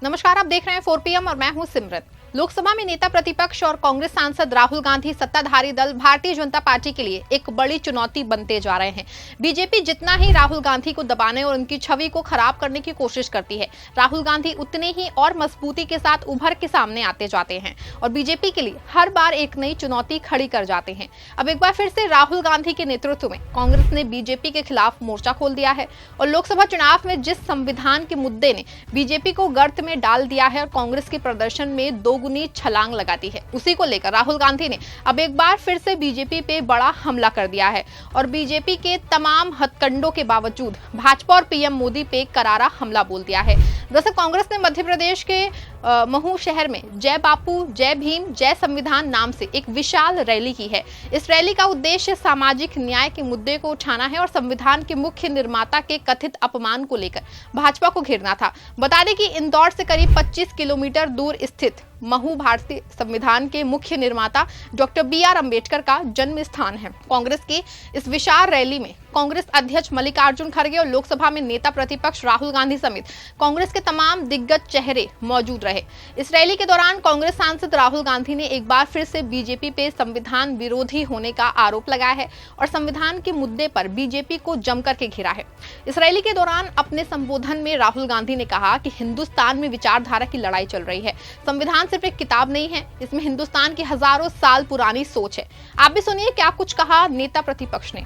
नमस्कार, आप देख रहे हैं 4 PM और मैं हूं सिमरत। लोकसभा में नेता प्रतिपक्ष और कांग्रेस सांसद राहुल गांधी सत्ताधारी दल भारतीय जनता पार्टी के लिए एक बड़ी चुनौती बनते जा रहे हैं। बीजेपी जितना ही राहुल गांधी को दबाने और उनकी छवि को खराब करने की कोशिश करती है, राहुल गांधी उतने ही और मजबूती के साथ उभर के सामने आते जाते हैं और बीजेपी के लिए हर बार एक नई चुनौती खड़ी कर जाते हैं। अब एक बार फिर से राहुल गांधी के नेतृत्व में कांग्रेस ने बीजेपी के खिलाफ मोर्चा खोल दिया है और लोकसभा चुनाव में जिस संविधान के मुद्दे ने बीजेपी को गर्त में डाल दिया है और कांग्रेस के प्रदर्शन में दोगुनी छलांग लगाती है, उसी को लेकर राहुल गांधी ने अब एक बार फिर से बीजेपी पे बड़ा हमला कर दिया है और बीजेपी के तमाम हथकंडों के बावजूद भाजपा और पीएम मोदी पे करारा हमला बोल दिया है। दरअसल कांग्रेस ने मध्य प्रदेश के महू शहर में जय बापू, जय भीम, जय संविधान नाम से एक विशाल रैली की है। इस रैली का उद्देश्य सामाजिक न्याय के मुद्दे को उठाना है और संविधान के मुख्य निर्माता के कथित अपमान को लेकर भाजपा को घेरना था। बता दें कि इंदौर से करीब 25 किलोमीटर दूर स्थित महू भारतीय संविधान के मुख्य निर्माता डॉक्टर BR अम्बेडकर का जन्म स्थान है। कांग्रेस की इस विशाल रैली में कांग्रेस अध्यक्ष मल्लिकार्जुन खड़गे और लोकसभा में नेता प्रतिपक्ष राहुल गांधी समेत कांग्रेस के तमाम दिग्गज चेहरे मौजूद रहे। इस रैली के दौरान कांग्रेस सांसद राहुल गांधी ने एक बार फिर से बीजेपी पे संविधान विरोधी होने का आरोप लगाया है और संविधान के मुद्दे पर बीजेपी को जमकर के घेरा है। इस रैली के दौरान अपने संबोधन में राहुल गांधी ने कहा कि हिंदुस्तान में विचारधारा की लड़ाई चल रही है। संविधान सिर्फ एक किताब नहीं है, इसमें हिंदुस्तान की हजारों साल पुरानी सोच है। आप भी सुनिए क्या कुछ कहा नेता प्रतिपक्ष ने।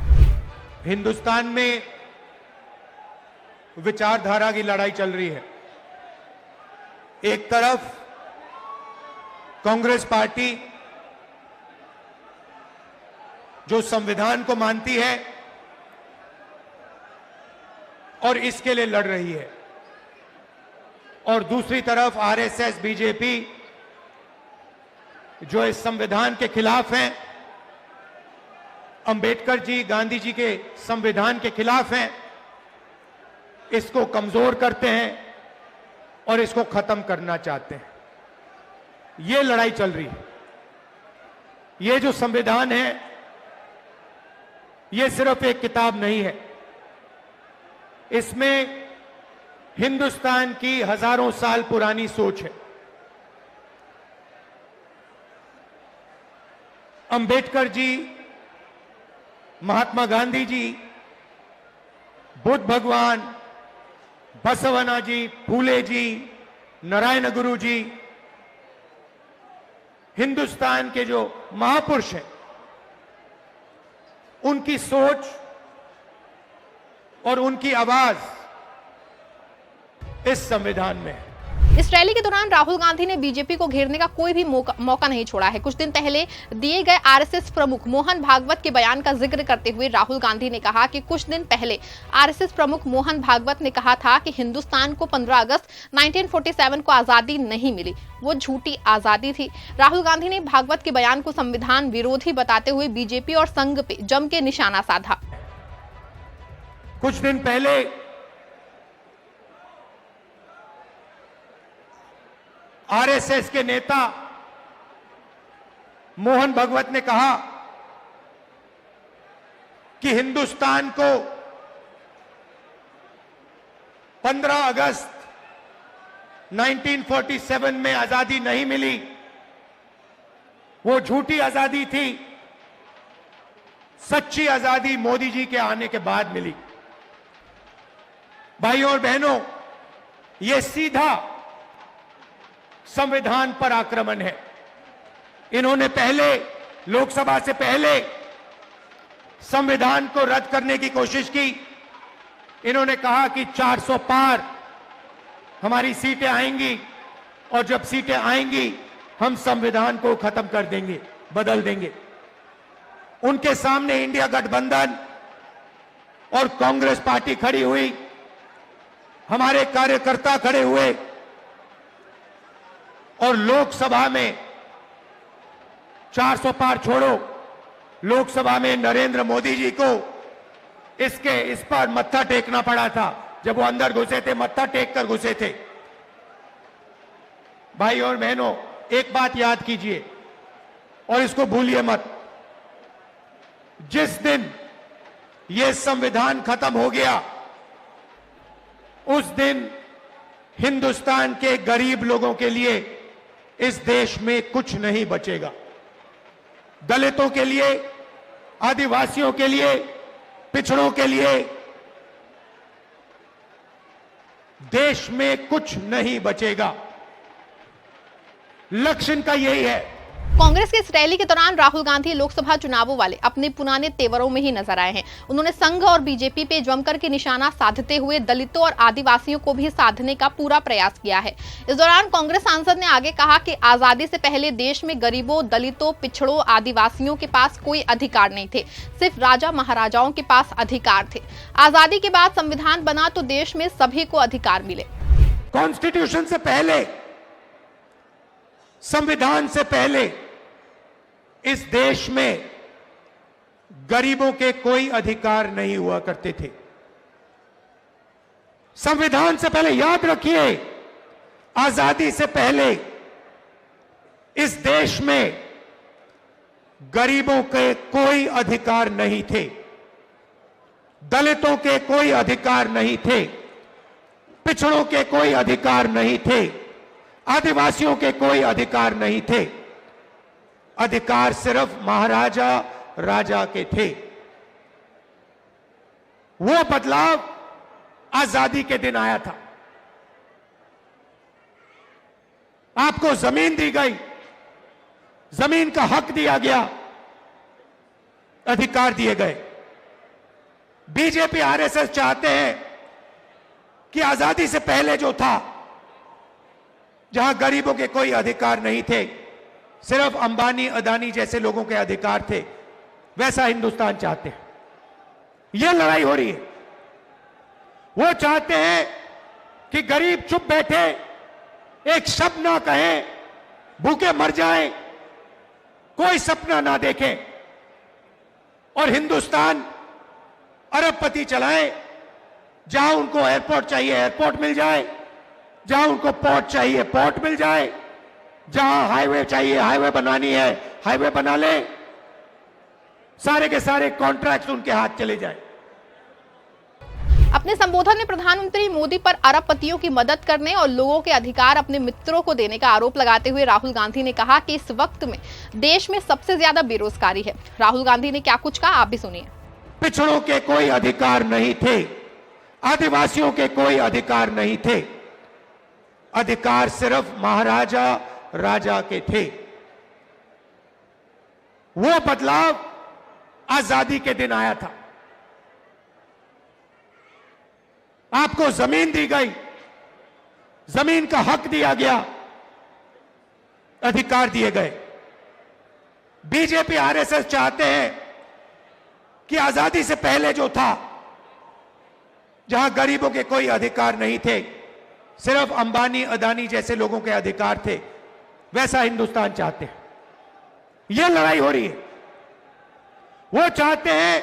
हिंदुस्तान में विचारधारा की लड़ाई चल रही है। एक तरफ कांग्रेस पार्टी जो संविधान को मानती है और इसके लिए लड़ रही है, और दूसरी तरफ आरएसएस, बीजेपी जो इस संविधान के खिलाफ हैं, अंबेडकर जी, गांधी जी के संविधान के खिलाफ हैं, इसको कमजोर करते हैं और इसको खत्म करना चाहते हैं। ये लड़ाई चल रही है। ये जो संविधान है, ये सिर्फ एक किताब नहीं है, इसमें हिंदुस्तान की हजारों साल पुरानी सोच है। अंबेडकर जी, महात्मा गांधी जी, बुद्ध भगवान, बसवना जी, फूले जी, नारायण गुरु जी, हिंदुस्तान के जो महापुरुष हैं, उनकी सोच और उनकी आवाज इस संविधान में है। इस रैली के दौरान राहुल गांधी ने बीजेपी को घेरने का कोई भी मौका नहीं छोड़ा है। कुछ दिन पहले दिए गए आरएसएस प्रमुख मोहन भागवत के बयान का जिक्र करते हुए राहुल गांधी ने कहा कि कुछ दिन पहले आरएसएस प्रमुख मोहन भागवत ने कहा था कि हिंदुस्तान को 15 अगस्त 1947 को आजादी नहीं मिली, वो झूठी आजादी थी। राहुल गांधी ने भागवत के बयान को संविधान विरोधी बताते हुए बीजेपी और संघ पे जम के निशाना साधा। कुछ दिन पहले आरएसएस के नेता मोहन भागवत ने कहा कि हिंदुस्तान को 15 अगस्त 1947 में आजादी नहीं मिली, वो झूठी आजादी थी, सच्ची आजादी मोदी जी के आने के बाद मिली। भाइयों और बहनों, ये सीधा संविधान पर आक्रमण है। इन्होंने पहले, लोकसभा से पहले संविधान को रद्द करने की कोशिश की। इन्होंने कहा कि 400 पार हमारी सीटें आएंगी और जब सीटें आएंगी हम संविधान को खत्म कर देंगे, बदल देंगे। उनके सामने इंडिया गठबंधन और कांग्रेस पार्टी खड़ी हुई, हमारे कार्यकर्ता खड़े हुए और लोकसभा में 400 पार छोड़ो, लोकसभा में नरेंद्र मोदी जी को इस पर मत्था टेकना पड़ा था। जब वो अंदर घुसे थे, मत्था टेक कर घुसे थे। भाई और बहनों, एक बात याद कीजिए और इसको भूलिए मत। जिस दिन ये संविधान खत्म हो गया, उस दिन हिंदुस्तान के गरीब लोगों के लिए इस देश में कुछ नहीं बचेगा। दलितों के लिए, आदिवासियों के लिए, पिछड़ों के लिए देश में कुछ नहीं बचेगा। लक्ष्य इनका यही है। कांग्रेस की इस रैली के दौरान राहुल गांधी लोकसभा चुनावों वाले अपने पुराने तेवरों में ही नजर आए हैं। उन्होंने संघ और बीजेपी पे जमकर के निशाना साधते हुए दलितों और आदिवासियों को भी साधने का पूरा प्रयास किया है। इस दौरान कांग्रेस सांसद ने आगे कहा कि आजादी से पहले देश में गरीबों, दलितों, पिछड़ों, आदिवासियों के पास कोई अधिकार नहीं थे, सिर्फ राजा महाराजाओं के पास अधिकार थे। आजादी के बाद संविधान बना तो देश में सभी को अधिकार मिले। कॉन्स्टिट्यूशन से पहले, संविधान से पहले इस देश में गरीबों के कोई अधिकार नहीं हुआ करते थे। संविधान से पहले, याद रखिए, आजादी से पहले इस देश में गरीबों के कोई अधिकार नहीं थे, दलितों के कोई अधिकार नहीं थे, पिछड़ों के कोई अधिकार नहीं थे, आदिवासियों के कोई अधिकार नहीं थे। अधिकार सिर्फ महाराजा राजा के थे। वो बदलाव आजादी के दिन आया था। आपको जमीन दी गई, जमीन का हक दिया गया, अधिकार दिए गए। बीजेपी, आरएसएस चाहते हैं कि आजादी से पहले जो था, जहां गरीबों के कोई अधिकार नहीं थे, सिर्फ अंबानी, अदानी जैसे लोगों के अधिकार थे, वैसा हिंदुस्तान चाहते हैं। यह लड़ाई हो रही है। वो चाहते हैं कि गरीब चुप बैठे, एक शब्द ना कहें, भूखे मर जाएं, कोई सपना ना देखें, और हिंदुस्तान अरबपति चलाए। जहां उनको एयरपोर्ट चाहिए एयरपोर्ट मिल जाए, जहां उनको पोर्ट चाहिए पोर्ट मिल जाए, जहां हाईवे चाहिए, हाईवे बनानी है, हाईवे बना ले, सारे के सारे कॉन्ट्रैक्ट उनके हाथ चले जाए। अपने संबोधन में प्रधानमंत्री मोदी पर अरबपतियों की मदद करने और लोगों के अधिकार अपने मित्रों को देने का आरोप लगाते हुए राहुल गांधी ने कहा कि इस वक्त में देश में सबसे ज्यादा बेरोजगारी है। राहुल गांधी ने क्या कुछ कहा, आप भी सुनिए। पिछड़ों के कोई अधिकार नहीं थे, आदिवासियों के कोई अधिकार नहीं थे, अधिकार सिर्फ महाराजा राजा के थे। वो बदलाव आजादी के दिन आया था। आपको जमीन दी गई, जमीन का हक दिया गया, अधिकार दिए गए। बीजेपी, आरएसएस चाहते हैं कि आजादी से पहले जो था, जहां गरीबों के कोई अधिकार नहीं थे, सिर्फ अंबानी, अदानी जैसे लोगों के अधिकार थे, वैसा हिंदुस्तान चाहते हैं। यह लड़ाई हो रही है। वो चाहते हैं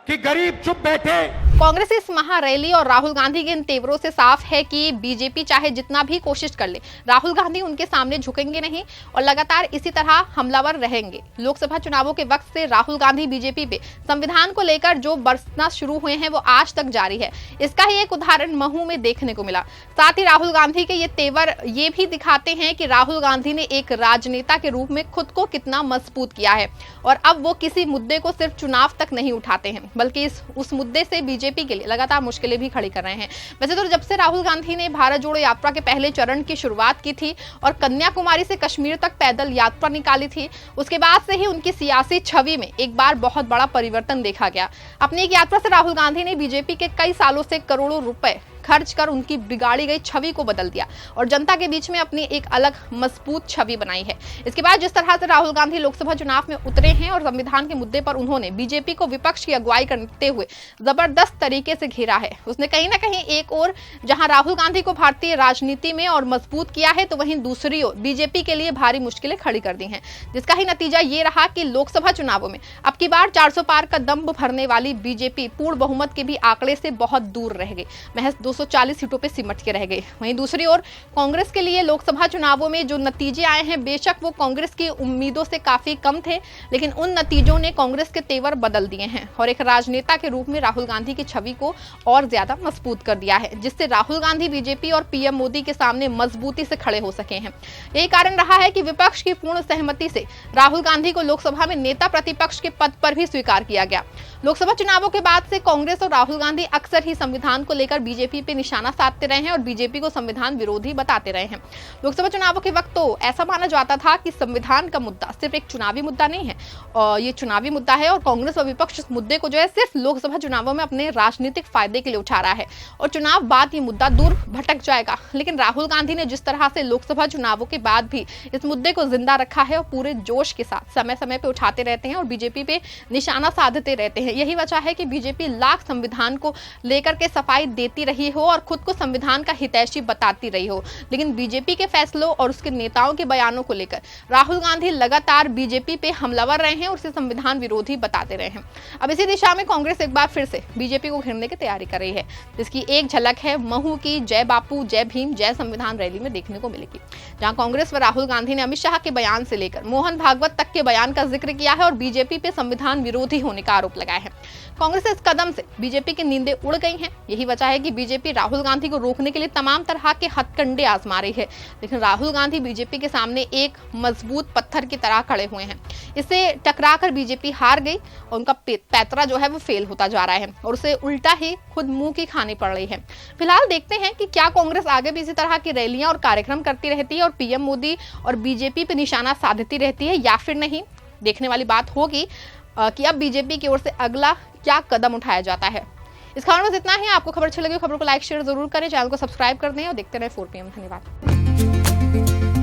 कि गरीब चुप बैठे। कांग्रेस इस महारैली और राहुल गांधी के इन तेवरों से साफ है कि बीजेपी चाहे जितना भी कोशिश कर ले, राहुल गांधी उनके सामने झुकेंगे नहीं और लगातार इसी तरह हमलावर रहेंगे। लोकसभा चुनावों के वक्त से राहुल गांधी बीजेपी पे संविधान को लेकर जो बरसना शुरू हुए हैं वो आज तक जारी है। इसका ही एक उदाहरण महू में देखने को मिला। साथ ही राहुल गांधी के ये तेवर ये भी दिखाते हैं कि राहुल गांधी ने एक राजनेता के रूप में खुद को कितना मजबूत किया है और अब वो किसी मुद्दे को सिर्फ चुनाव तक नहीं उठाते हैं, बल्कि उस मुद्दे से बीजेपी के लिए लगातार मुश्किलें भी खड़ी कर रहे हैं। वैसे तो जब से राहुल गांधी ने भारत जोड़ो यात्रा के पहले चरण की शुरुआत की थी और कन्याकुमारी से कश्मीर तक पैदल यात्रा निकाली थी, उसके बाद से ही उनकी सियासी छवि में एक बार बहुत बड़ा परिवर्तन देखा गया। अपनी एक यात्रा से राहुल गांधी ने बीजेपी के कई सालों से करोड़ों रुपए खर्च कर उनकी बिगाड़ी गई छवि को बदल दिया और जनता के बीच में अपनी एक अलग मजबूत छवि बनाई है। इसके बाद जिस तरह से राहुल गांधी लोकसभा चुनाव में उतरे हैं और संविधान के मुद्दे पर उन्होंने बीजेपी को विपक्ष की अगुवाई करते हुए जबरदस्त तरीके से घेरा है, उसने कहीं ना कहीं एक ओर जहां राहुल गांधी को भारतीय राजनीति में और मजबूत किया है, तो वहीं दूसरी ओर बीजेपी के लिए भारी मुश्किलें खड़ी कर दी हैं, जिसका ही नतीजा ये रहा कि लोकसभा चुनावों में अब की बार 400 पार का दम्भ भरने वाली बीजेपी पूर्ण बहुमत के भी आंकड़े से बहुत दूर रह गई। महज 240 सीटों पे सिमट के रह गए। वहीं दूसरी ओर कांग्रेस के लिए लोकसभा चुनावों में जो नतीजे आए हैं, बेशक वो कांग्रेस की उम्मीदों से काफी कम थे, लेकिन उन नतीजों ने कांग्रेस के तेवर बदल दिए हैं और एक राजनेता के रूप में राहुल गांधी की छवि को और ज्यादा मजबूत कर दिया है, जिससे राहुल गांधी बीजेपी और पीएम मोदी के सामने मजबूती से खड़े हो सके हैं। यही कारण रहा है कि विपक्ष की पूर्ण सहमति से राहुल गांधी को लोकसभा में नेता प्रतिपक्ष के पद पर भी स्वीकार किया गया। लोकसभा चुनावों के बाद से कांग्रेस और राहुल गांधी अक्सर ही संविधान को लेकर बीजेपी पे निशाना साधते रहे हैं और बीजेपी को संविधान विरोधी बताते रहे हैं। लोकसभा चुनावों के वक्त तो ऐसा माना जाता था कि संविधान का मुद्दा सिर्फ एक चुनावी मुद्दा नहीं है, और ये चुनावी मुद्दा है और कांग्रेस और विपक्ष इस मुद्दे को जो है सिर्फ लोकसभा चुनावों में अपने राजनीतिक फायदे के लिए उठा रहा है और चुनाव बाद ये मुद्दा दूर भटक जाएगा। लेकिन राहुल गांधी ने जिस तरह से लोकसभा चुनावों के बाद भी इस मुद्दे को जिंदा रखा है और पूरे जोश के साथ समय समय पे उठाते रहते हैं और बीजेपी पे निशाना साधते रहते हैं। यही वजह है कि बीजेपी लाख संविधान को लेकर के सफाई देती रही हो और खुद को संविधान का हितैषी बताती रही हो, लेकिन बीजेपी के फैसलों और उसके नेताओं के बयानों को लेकर राहुल गांधी लगातार बीजेपी पे हमलावर रहे हैं और उसे संविधान विरोधी बताते रहे हैं। अब इसी दिशा में कांग्रेस एक बार फिर से बीजेपी को घेरने की तैयारी कर रही है, जिसकी एक झलक है महू की जय बापू जय भीम जय संविधान रैली में देखने को मिलेगी, जहां कांग्रेस व राहुल गांधी ने अमित शाह के बयान से लेकर मोहन भागवत तक के बयान का जिक्र किया है और बीजेपी पे संविधान विरोधी होने का आरोप लगाया है। कांग्रेस के इस कदम से बीजेपी की नींदें उड़ गई हैं। यही वजह है कि बीजेपी राहुल गांधी को रोकने के लिए तमाम तरह के हथकंडे आजमा रही है, लेकिन राहुल गांधी बीजेपी के सामने एक मजबूत पत्थर की तरह खड़े हुए हैं। इससे टकराकर बीजेपी हार गई और उनका पैतरा जो है वो फेल होता जा रहा है और उसे उल्टा ही खुद मुंह की खानी पड़ रही है। फिलहाल देखते हैं कि क्या कांग्रेस आगे भी इसी तरह की रैलियां और कार्यक्रम करती रहती है और पीएम मोदी और बीजेपी पर निशाना साधती रहती है या फिर नहीं। देखने वाली बात होगी कि अब बीजेपी की ओर से अगला क्या कदम उठाया जाता है। इस खबर में इतना ही। आपको खबर अच्छी लगी, खबर को लाइक शेयर जरूर करें, चैनल को सब्सक्राइब कर दें और देखते रहे 4 PM। धन्यवाद।